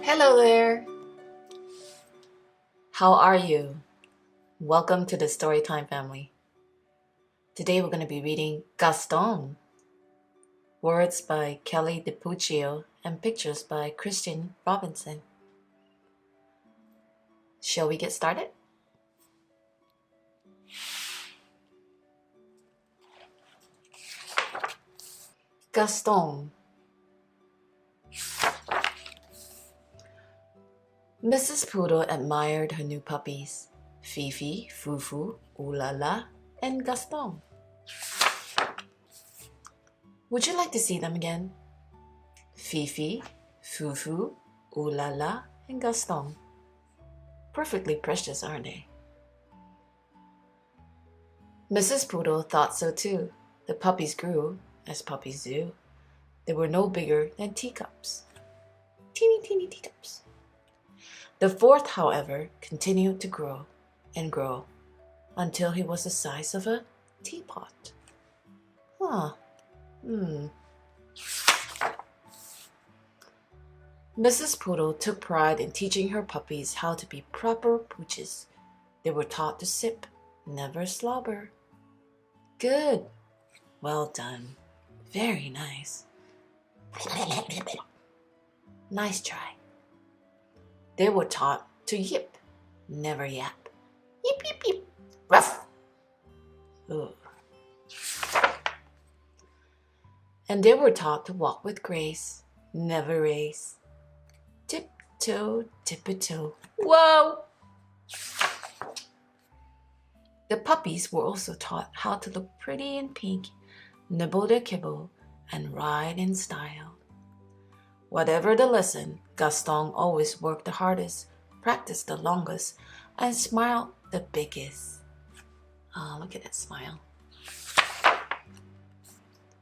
Hello there! How are you? Welcome to the Storytime family. Today we're going to be reading Gaston. Words by Kelly DiPucchio and pictures by Christian Robinson. Shall we get started? Gaston. Mrs. Poodle admired her new puppies, Fifi, Fufu, Oolala, and Gaston. Would you like to see them again? Fifi, Fufu, Oolala, and Gaston. Perfectly precious, aren't they? Mrs. Poodle thought so too. The puppies grew, as puppies do. They were no bigger than teacups. Teeny teacups. The fourth, however, continued to grow and grow until he was the size of a teapot. Mrs. Poodle took pride in teaching her puppies how to be proper pooches. They were taught to sip, never slobber. Good. Well done. Very nice. Nice try. They were taught to yip, never yap. Yip, yip, yip. Ruff. Ooh. And they were taught to walk with grace, never race. Tiptoe, tippy-toe. Whoa! The puppies were also taught how to look pretty in pink, nibble their kibble, and ride in style. Whatever the lesson, Gaston always worked the hardest, practiced the longest, and smiled the biggest. Look at that smile.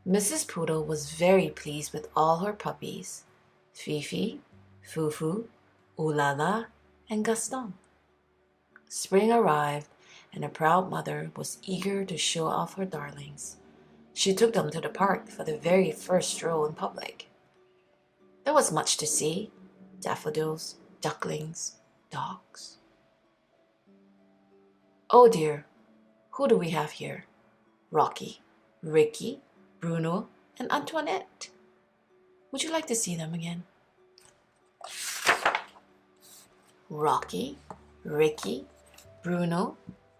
Mrs. Poodle was very pleased with all her puppies, Fifi, Fufu, Oolala, and Gaston. Spring arrived, and a proud mother was eager to show off her darlings. She took them to the park for the very first stroll in public. There was much to see: daffodils, ducklings, dogs. Oh dear, who do we have here? Rocky, Ricky, Bruno, and Antoinette. Would you like to see them again? Rocky, Ricky, Bruno,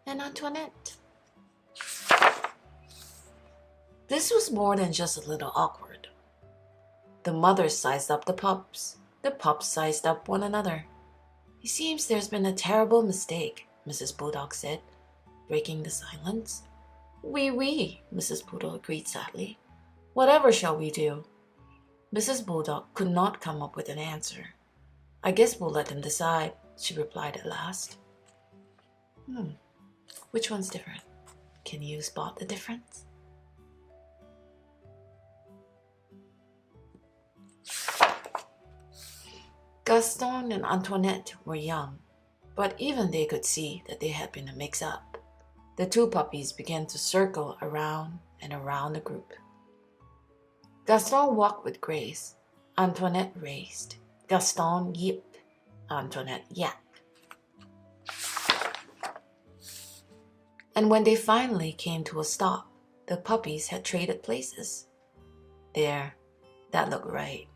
and Antoinette. This was more than just a little awkward. The mothers sized up the pups. The pups sized up one another. It seems there's been a terrible mistake, Mrs. Bulldog said, breaking the silence. Oui, Mrs. Poodle agreed sadly. Whatever shall we do? Mrs. Bulldog could not come up with an answer. I guess we'll let them decide, she replied at last. Which one's different? Can you spot the difference? Gaston and Antoinette were young, but even they could see that there had been a mix-up. The two puppies began to circle around and around the group. Gaston walked with grace. Antoinette raced. Gaston yipped. Antoinette yapped. And when they finally came to a stop, the puppies had traded places. There, that looked right.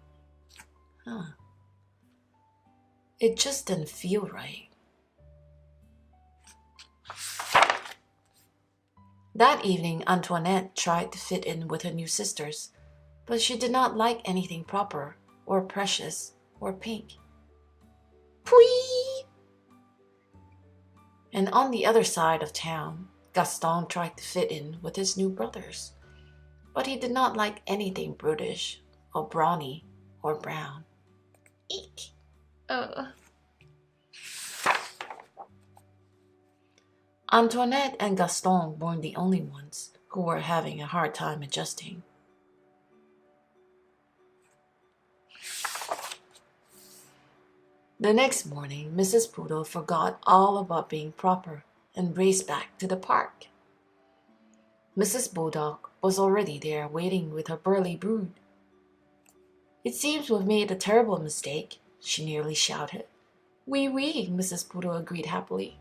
It just didn't feel right. That evening, Antoinette tried to fit in with her new sisters, but she did not like anything proper or precious or pink. Pwee! And on the other side of town, Gaston tried to fit in with his new brothers, but he did not like anything brutish or brawny or brown. Eek! Antoinette and Gaston weren't the only ones who were having a hard time adjusting. The next morning, Mrs. Poodle forgot all about being proper and raced back to the park. Mrs. Bulldog was already there waiting with her burly brood. It seems we've made a terrible mistake, she nearly shouted. Oui, oui, Mrs. Poodle agreed happily.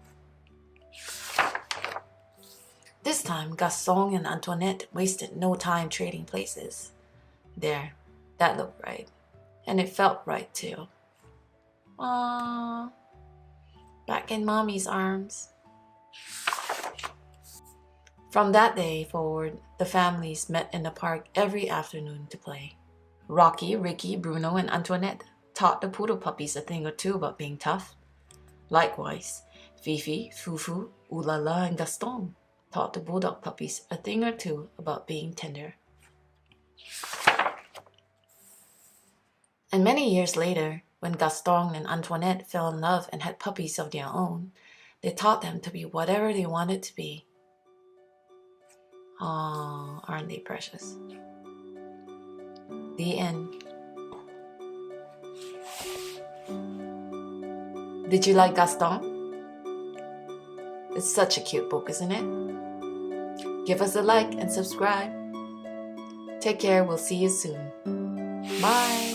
This time, Gaston and Antoinette wasted no time trading places. There, that looked right. And it felt right, too. Aww. Back in Mommy's arms. From that day forward, the families met in the park every afternoon to play. Rocky, Ricky, Bruno, and Antoinette taught the poodle puppies a thing or two about being tough. Likewise, Fifi, Fufu, Oolala, and Gaston taught the bulldog puppies a thing or two about being tender. And many years later, when Gaston and Antoinette fell in love and had puppies of their own, they taught them to be whatever they wanted to be. Aw, aren't they precious? The end. Did you like Gaston? It's such a cute book, isn't it? Give us a like and subscribe. Take care, we'll see you soon. Bye!